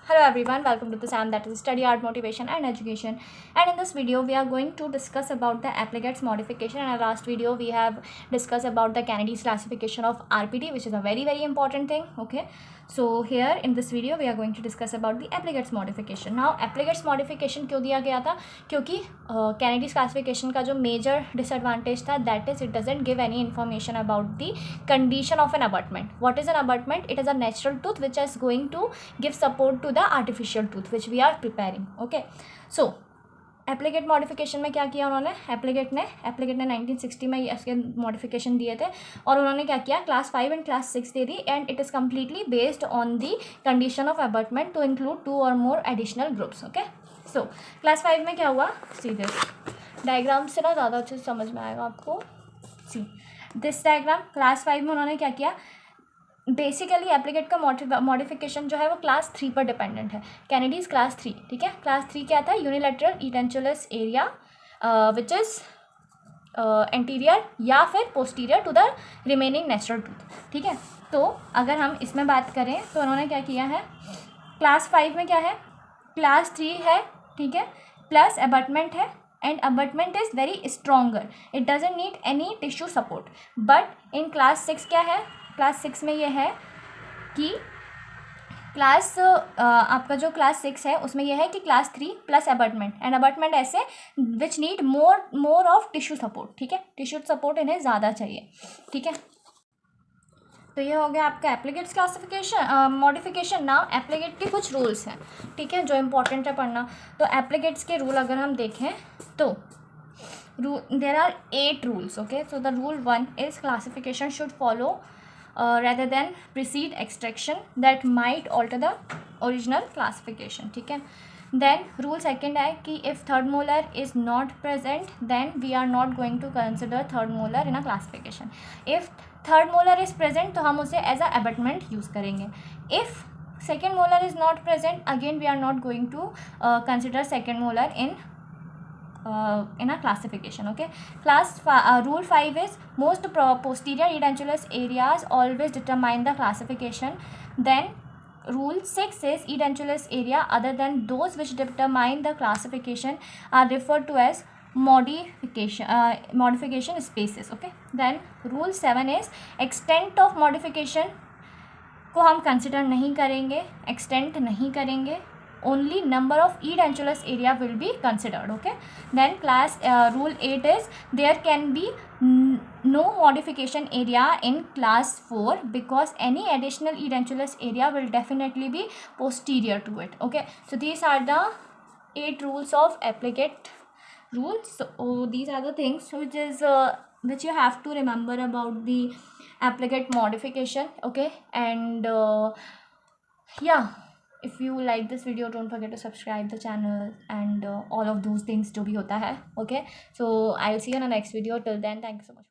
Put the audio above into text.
Hello everyone, welcome to the SAM, that is Study Art, Motivation and Education. And in this video we are going to discuss about the Applegate's modification. In our last video we have discussed about the Kennedy's classification of RPD, which is a very important thing. Okay, so here in this video we are going to discuss about the Applegate's modification. Now Applegate's modification क्यों दिया गया था? क्योंकि Kennedy's classification का जो major disadvantage था, that is it doesn't give any information about the condition of an abutment. What is an abutment? It is a natural tooth which is going to give support to the artificial tooth which we are preparing. Okay, so Applegate modification में क्या किया उन्होंने? एप्लीगेट ने 1960 में इसके modification दिए थे और उन्होंने क्या किया, क्लास 5 एंड क्लास 6 दे दी and it is completely based on the condition of abutment to include 2 और more additional groups. Okay, so class 5 में क्या हुआ? सी दिस डायग्राम से ना ज़्यादा अच्छे से समझ में आएगा आपको. सी दिस डायग्राम, क्लास 5 में उन्होंने क्या किया, बेसिकली एप्लीगेट का मॉडिफिकेशन जो है वो क्लास 3 पर डिपेंडेंट है. कैनेडीज क्लास 3, ठीक है. क्लास 3 क्या था? Unilateral edentulous area which is anterior या फिर posterior to the remaining natural tooth. ठीक है, तो अगर हम इसमें बात करें तो उन्होंने क्या किया है, क्लास 5 में क्या है, क्लास 3 है, ठीक है, प्लस अबटमेंट है and abutment is very stronger, it doesn't need any tissue support. But in class 6 क्या है, क्लास 6 में ये है कि क्लास आपका जो क्लास 6 है उसमें यह है कि class 3 plus abutment and abutment ऐसे which need more of tissue support. ठीक है, टिश्यू सपोर्ट इन्हें ज़्यादा चाहिए. ठीक है, तो ये हो गया आपका एप्लीगेट्स क्लासिफिकेशन मॉडिफिकेशन. नाउ एप्लीगेट के कुछ रूल्स हैं, ठीक है, जो इम्पोर्टेंट है पढ़ना. तो एप्लीगेट्स के रूल अगर हम देखें तो there are 8 rules. Okay, so the rule 1 is classification should follow rather than precede extraction that might alter the original classification. ठीक है, then rule second है कि if third molar is not present then we are not going to consider third molar in a classification. if third molar is present तो हम उसे as a abutment use करेंगे. if second molar is not present again we are not going to consider second molar in a classification. Okay, rule 5 is most posterior edentulous areas always determine the classification. Then rule 6 is edentulous area other than those which determine the classification are referred to as modification spaces. Okay, then rule 7 is extent of modification को हम consider नहीं करेंगे, extent नहीं करेंगे, only number of edentulous area will be considered. Okay, then rule 8 is there can be no modification area in class 4 because any additional edentulous area will definitely be posterior to it. Okay, so these are the 8 rules of Applegate rules. So these are the things which you have to remember about the Applegate modification. Okay, and yeah, if you like this video don't forget to subscribe the channel and all of those things जो भी होता है. Okay, so I'll see you in the next video. Till then, thank you so much.